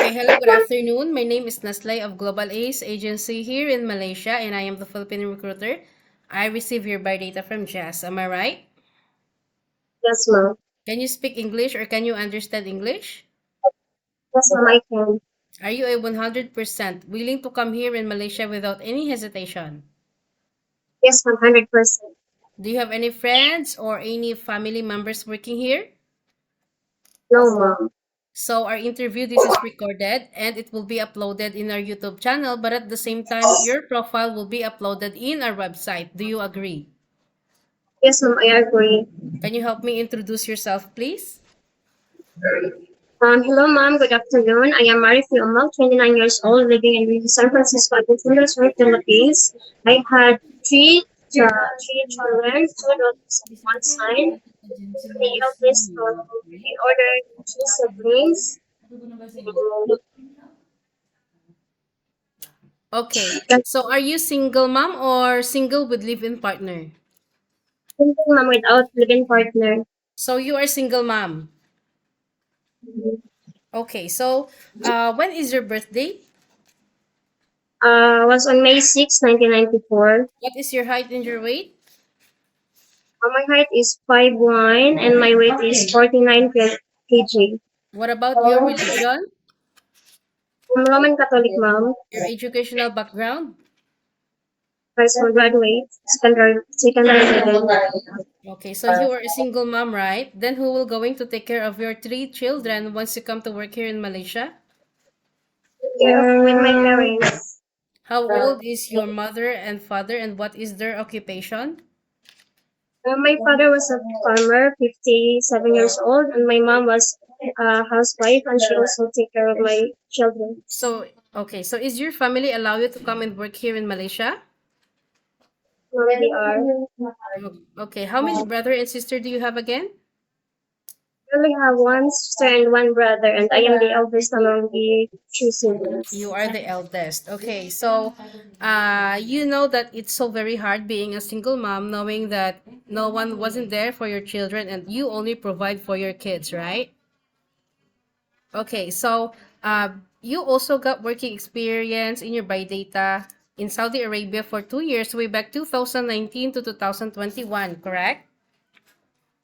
Okay, hello, good afternoon. My name is Naslay of Global Ace Agency here in Malaysia, and I am the Philippine recruiter. I receive your data from Jazz. Am I right? Yes, ma'am. Can you speak English or can you understand English? Yes, ma'am, I can. Are you a 100% willing to come here in Malaysia without any hesitation? Yes, 100%. Do you have any friends or any family members working here? No, ma'am. So our interview this is recorded and it will be uploaded in our YouTube channel, but at the same time your profile will be uploaded in our website. Do you agree? Yes, ma'am, I agree. Can you help me introduce yourself, please? Hello, ma'am. Good afternoon. I am Marife, Omac, 29 years old, living in San Francisco, Philippines. I had three children, two daughters and one son. The eldest in order two siblings. Okay. That's So are you single mom or single with live-in partner? single mom without living partner. So you are single mom. Okay. So when is your birthday? Was on May 6, 1994. What is your height and your weight? My height is 5'1" and my weight is 49 kg. What about your religion? I'm Roman Catholic, ma'am. Your educational background? High school graduate, secondary level. Okay, so you are a single mom, right? Then who will going to take care of your three children once you come to work here in Malaysia? With my parents. How old is your mother and father and what is their occupation? My father was a farmer, 57 years old, and my mom was a housewife, and she also take care of my children. So, okay, so is your family allow you to come and work here in Malaysia? Already are. Okay, how many brother and sister do you have again? I only have one sister and one brother, and I am the eldest among the two You siblings. are the eldest. Okay, so you know that it's so very hard being a single mom, knowing that no one wasn't there for your children and you only provide for your kids, right? Okay, so you also got working experience in your data in Saudi Arabia for 2 years, way back 2019 to 2021, correct?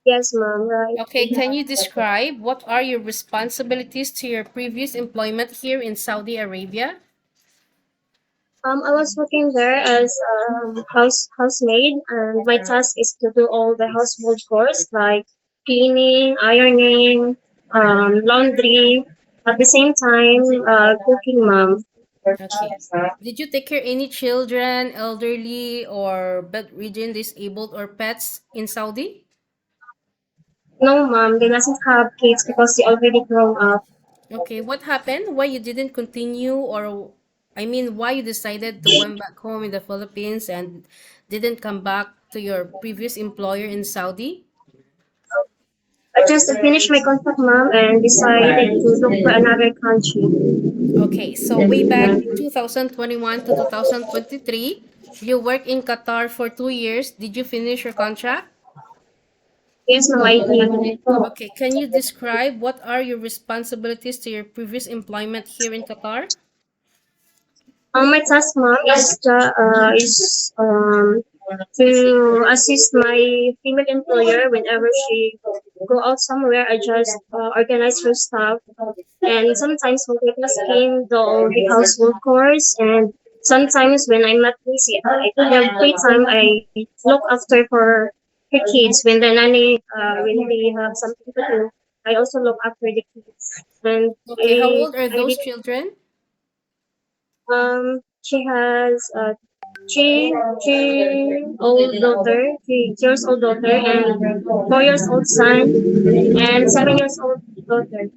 Yes, ma'am, right. Okay, can you describe what are your responsibilities to your previous employment here in Saudi Arabia? I was working there as a housemaid, and my task is to do all the household chores like cleaning, ironing, laundry. At the same time, cooking, mom. Okay. Did you take care any children, elderly, or bedridden, disabled, or pets in Saudi? No, mom, they doesn't have kids because they already grown up. Okay, what happened? Why you didn't continue, or I mean, why you decided to went back home in the Philippines and didn't come back to your previous employer in Saudi? I just finished my contract, mom, and decided to look for another country. Okay, so way back 2021 to 2023, you worked in Qatar for 2 years. Did you finish your contract? Yes, no idea. Okay, can you describe what are your responsibilities to your previous employment here in Qatar? My task, mom, is to assist my female employer whenever she go out somewhere. I just organize her stuff, and sometimes multitasking, do all the household chores, and sometimes when I'm not busy, I have free time. I look after for her kids when the nanny when they have something to do. I also look after the kids, and Okay, how old are I those did children? she has three years old daughter, and 4 years old son, and 7 years old daughter.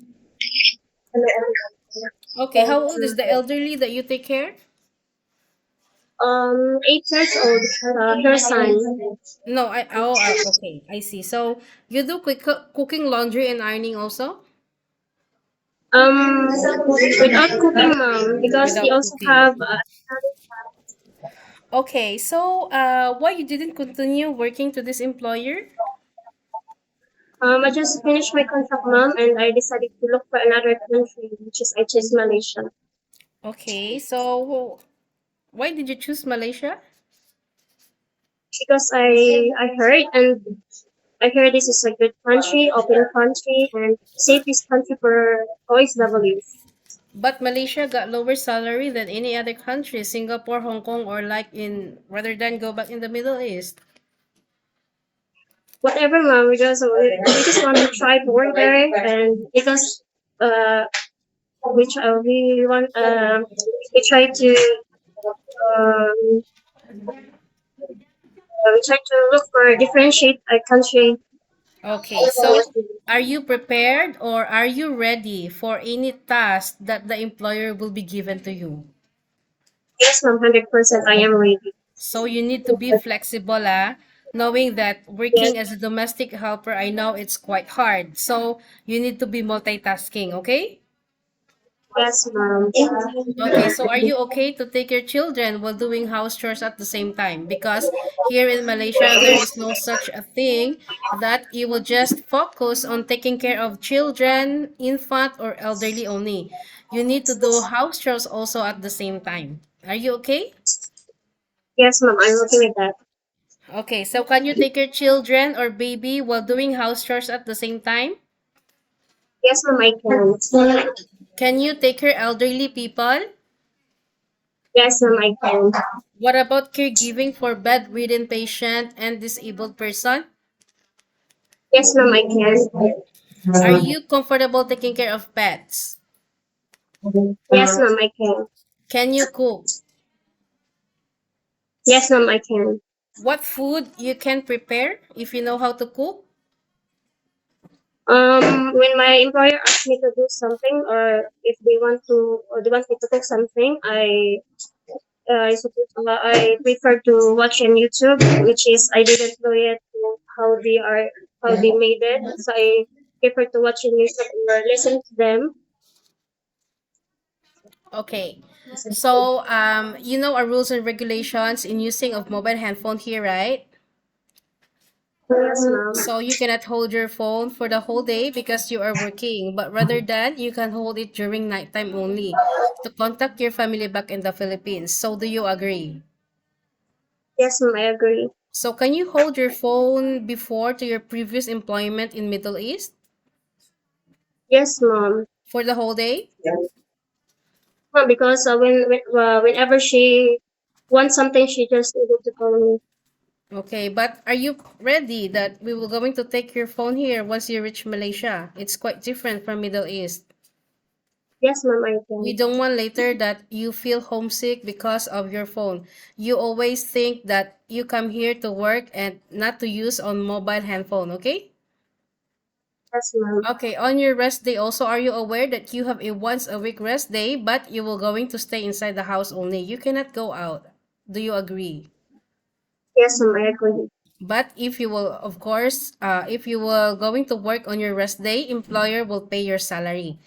Okay, how old is the elderly that you take care? 8 years old, her son. No, okay, I see. So you do cooking, laundry, and ironing also Without cooking, mom, because they without also cooking. have Okay, so why you didn't continue working to this employer? I just finished my contract, mom, and I decided to look for another country, which is I chose Malaysia Okay, so why did you choose Malaysia? because I heard this is a good country, open country, and safest country for OSW. But Malaysia got lower salary than any other country, Singapore, Hong Kong, or like in rather than go back in the Middle East. Whatever, mom. We just want to try to work there, and because uh, we want we try to um, we try to look for differentiate a country. Okay, so are you prepared or are you ready for any task that the employer will be given to you? Yes, ma'am, 100%. I am ready. So you need to be flexible, knowing that Yes, working as a domestic helper, I know it's quite hard. So you need to be multitasking, okay? yes, ma'am. Okay, so are you okay to take your children while doing house chores at the same time? Because here in Malaysia, there is no such a thing that you will just focus on taking care of children, infant, or elderly only. You need to do house chores also at the same time. Are you okay? Yes, ma'am. I'm okay with that. Okay, so can you take your children or baby while doing house chores at the same time? Yes, ma'am. I can. Can you take your elderly people? Yes, ma'am. I can. What about caregiving for bedridden patient and disabled person? Yes, ma'am. I can. Are you comfortable taking care of pets? Yes, ma'am. I can. Can you cook? Yes, ma'am. I can. What food you can prepare if you know how to cook? When my employer asks me to do something, or if they want to, or they want me to cook something, I prefer to watch on YouTube, which is I didn't know yet how they made it, so I prefer to watch on YouTube or listen to them. Okay. So, you know our rules and regulations in using of mobile handphone here, right? Yes, ma'am. So you cannot hold your phone for the whole day because you are working, but rather than you can hold it during nighttime only to contact your family back in the Philippines. So do you agree? Yes, ma'am. I agree. So can you hold your phone before to your previous employment in Middle East Yes, ma'am. for the whole day? Ma'am, because whenever she wants something, she just able to call me. Okay, but are you ready that we will going to take your phone here once you reach Malaysia? It's quite different from Middle East. Yes, ma'am. I We can. don't want later that you feel homesick because of your phone. You always think that you come here to work and not to use on mobile handphone, okay? Yes, ma'am. Okay, on your rest day also, are you aware that you have a once a week rest day, but you will going to stay inside the house only? You cannot go out. Do you agree? Yes, ma'am. I agree. But if you will, of course, if you will going to work on your rest day, employer will pay your salary.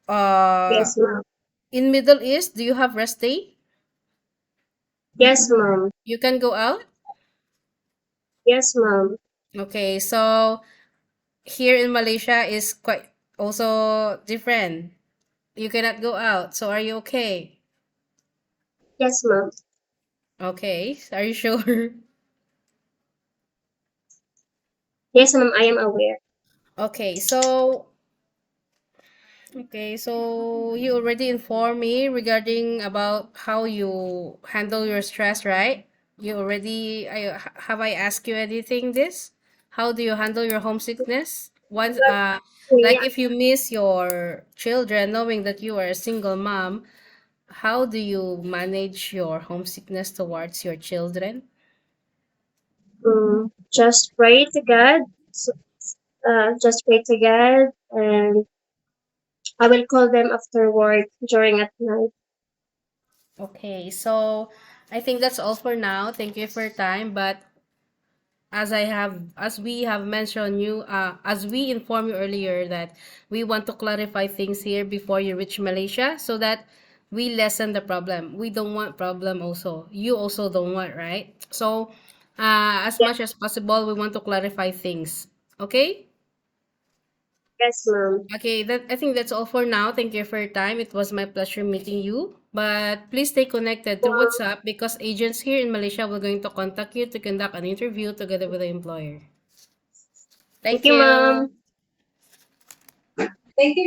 Uh, Yes, ma'am. in Middle East, do you have rest day? Yes, ma'am. You can go out? Yes, ma'am. Okay, so here in Malaysia is quite also different. You cannot go out. So are you okay? Yes, ma'am. Okay, are you sure? Yes, ma'am. I am aware. Okay, so you already informed me regarding about how you handle your stress, right? You already have I asked you anything this? How do you handle your homesickness? Once like Yeah. if you miss your children knowing that you are a single mom, how do you manage your homesickness towards your children? Just pray to God. Just pray to God, and I will call them after work during at night. Okay, so I think that's all for now. Thank you for your time, but as we have mentioned you as we informed you earlier that we want to clarify things here before you reach Malaysia so that we lessen the problem. We don't want problem also. You also don't want, right? So as Yeah. much as possible we want to clarify things. Okay? Yes, ma'am. Okay, that I think that's all for now. Thank you for your time. It was my pleasure meeting you. But please stay connected through WhatsApp because agents here in Malaysia will going to contact you to conduct an interview together with the employer. Thank Thank you, you. ma'am. Thank you.